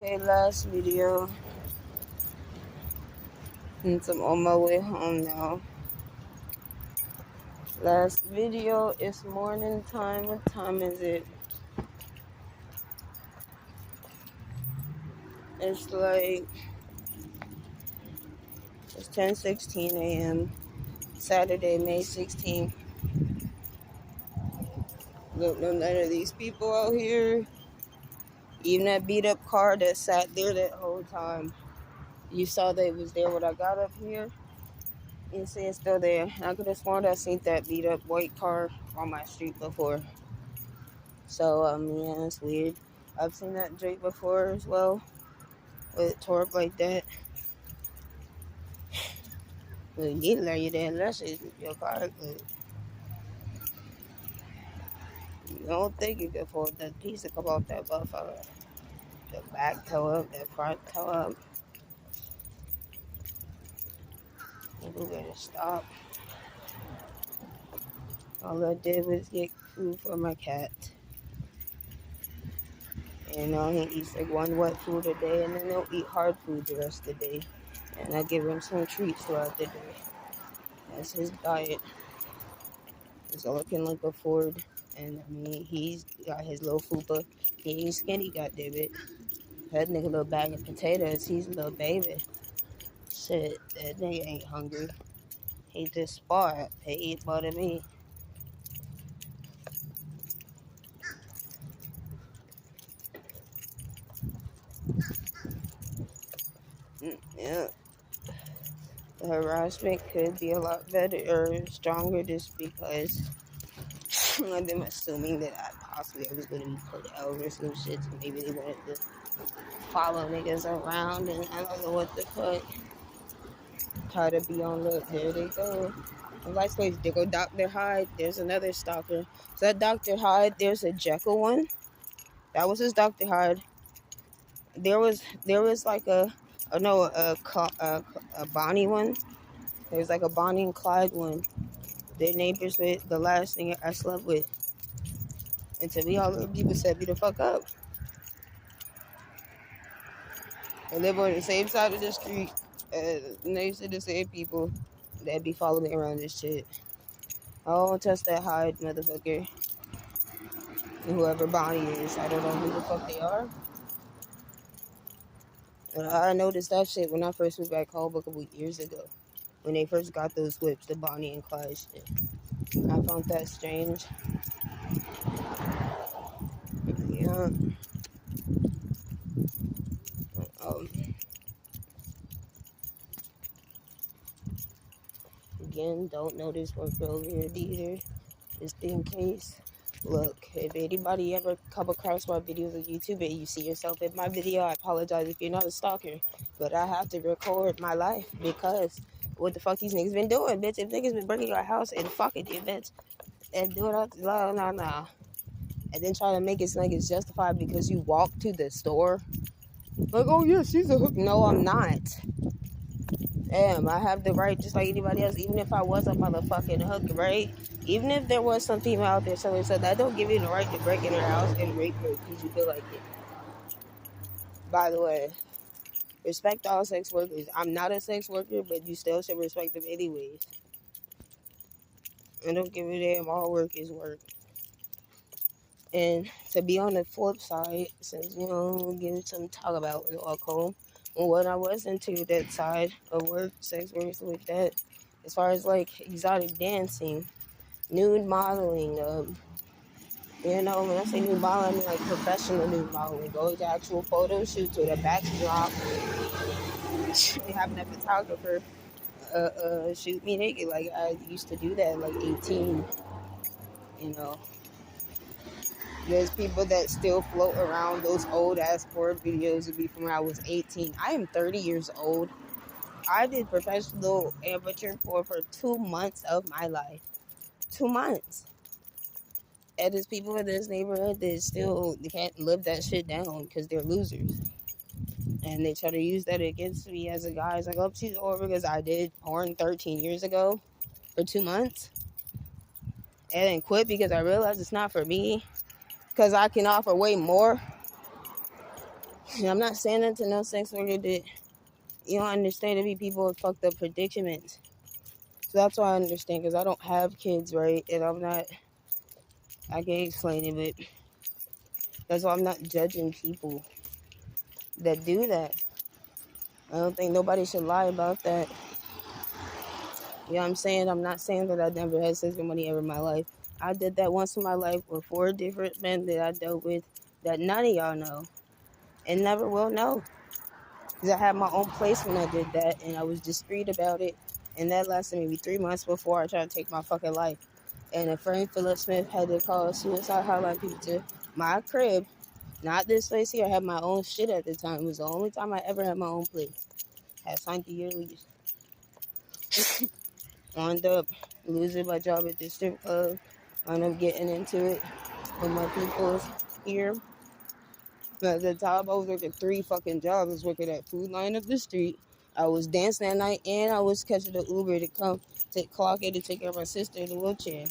Okay, last video. Since I'm on my way home now. Last video, it's morning time. What time is it? It's 10:16 a.m. Saturday, May 16th. Don't know none of these people out here. Even that beat up car that sat there that whole time. You saw that it was there when I got up here. You see it's still there. I could have sworn I seen that beat up white car on my street before. So, yeah, it's weird. I've seen that Drake before as well. With it tore up like that. Well, you need to learn you that unless it's your car. But you don't think you can afford that piece to come off that motherfucker. The back toe up, the front toe up. You better stop. All I did was get food for my cat. And he eats like one wet food a day, and then he'll eat hard food the rest of the day. And I give him some treats throughout the day. That's his diet. That's all I can afford. And he's got his little fupa. He ain't skinny, goddammit. That nigga little bag of potatoes, he's a little baby. Shit, that nigga ain't hungry. He just spoiled. He eat more than me. Yeah. The harassment could be a lot better or stronger just because I'm them assuming that I was going to be put out or some shit. So maybe they wanted to follow niggas around and I don't know what the fuck. Try to be on look. There they go. The lights place. There go Dr. Hyde. There's another stalker. Is that Dr. Hyde? There's a Jekyll one. That was his Dr. Hyde. There was like a Bonnie one. There's like a Bonnie and Clyde one. They're neighbors with the last thing I slept with. And to me, all the people set me the fuck up. They live on the same side of the street. And they said the same people that be following me around this shit. I don't touch that Hyde motherfucker. Whoever Bonnie is, I don't know who the fuck they are. But I noticed that shit when I first moved back home a couple years ago. When they first got those whips, the Bonnie and Clyde shit. I found that strange. Yeah. Again, don't know this worker over here either. Just in case. Look, if anybody ever come across my videos on YouTube and you see yourself in my video, I apologize if you're not a stalker. But I have to record my life because what the fuck these niggas been doing, bitch? If niggas been breaking your house and fucking you, bitch, and doing all this, nah. And then try to make it like it's justified because you walked to the store. Like, oh yeah, she's a hook. No, I'm not. Damn, I have the right just like anybody else, even if I was a motherfucking hook, right? Even if there was some female out there selling stuff, that don't give you the right to break in her house and rape her because you feel like it. By the way, respect all sex workers. I'm not a sex worker, but you still should respect them anyways. I don't give a damn, all work is work. And to be on the flip side, since, we'll give some talk about it all cool. When I was into that side of work, sex work, stuff like that, as far as like exotic dancing, nude modeling, when I say nude modeling, I mean like professional nude modeling, going to actual photo shoots with a backdrop, having a photographer shoot me naked. Like I used to do that at like 18, There's people that still float around those old ass porn videos of me from when I was 18. I am 30 years old. I did professional amateur porn for 2 months of my life. 2 months. And there's people in this neighborhood that still can't live that shit down because they're losers. And they try to use that against me as a guy. It's like, oh, she's over because I did porn 13 years ago for 2 months. And then quit because I realized it's not for me. Because I can offer way more. And I'm not saying that to no sex worker that you don't understand to be people with fucked up predicaments. So that's why I understand, because I don't have kids, right? And I'm not, I can't explain it, but that's why I'm not judging people that do that. I don't think nobody should lie about that. You know what I'm saying? I'm not saying that I never had sex with money ever in my life. I did that once in my life with 4 different men that I dealt with that none of y'all know and never will know. Because I had my own place when I did that, and I was discreet about it. And that lasted maybe 3 months before I tried to take my fucking life. And a friend, Philip Smith, had to call a suicide hotline people to my crib. Not this place here. I had my own shit at the time. It was the only time I ever had my own place. Had signed the year lease. Wound up losing my job at the strip club. Wound up getting into it with my peoples here. At the time, I was working 3 fucking jobs. I was working at Food Line up the street. I was dancing that night, and I was catching the Uber to come to clock in to take care of my sister in the wheelchair.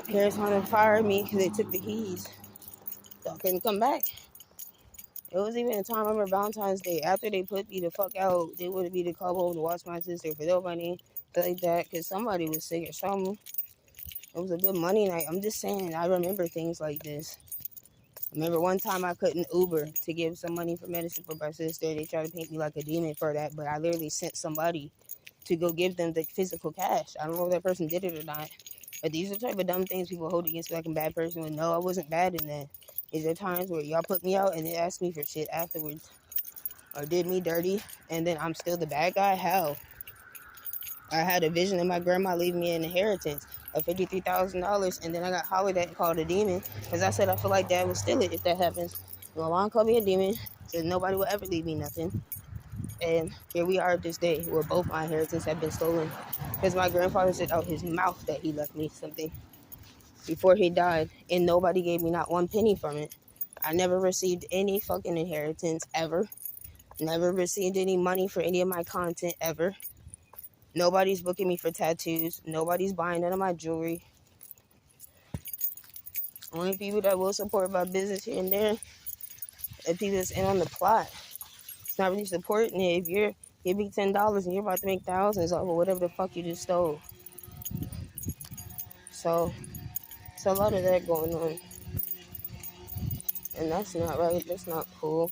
Parents wanted to fire me because they took the keys. So I couldn't come back. It was even a time, I remember Valentine's Day, after they put me the fuck out, they wanted me to come home to watch my sister for their money, like that, because somebody was sick or something. It was a good money night. I'm just saying, I remember things like this. I remember one time I couldn't Uber to give some money for medicine for my sister. They tried to paint me like a demon for that, but I literally sent somebody to go give them the physical cash. I don't know if that person did it or not. But these are the type of dumb things people hold against me like I'm a bad person. But no, I wasn't bad in that. Is there times where y'all put me out and then asked me for shit afterwards or did me dirty and then I'm still the bad guy? Hell. I had a vision of my grandma leaving me an inheritance of $53,000 and then I got hollered at and called a demon because I said I feel like dad would steal it if that happens. My mom called me a demon, said nobody will ever leave me nothing. And here we are this day where both my inheritance have been stolen because my grandfather said out his mouth that he left me something before he died, and nobody gave me not 1 penny from it. I never received any fucking inheritance ever. Never received any money for any of my content ever. Nobody's booking me for tattoos. Nobody's buying none of my jewelry. Only people that will support my business here and there are people that's in on the plot. It's not really supporting it. If you're give me $10 and you're about to make thousands off of whatever the fuck you just stole. So it's a lot of that going on. And that's not right. That's not cool.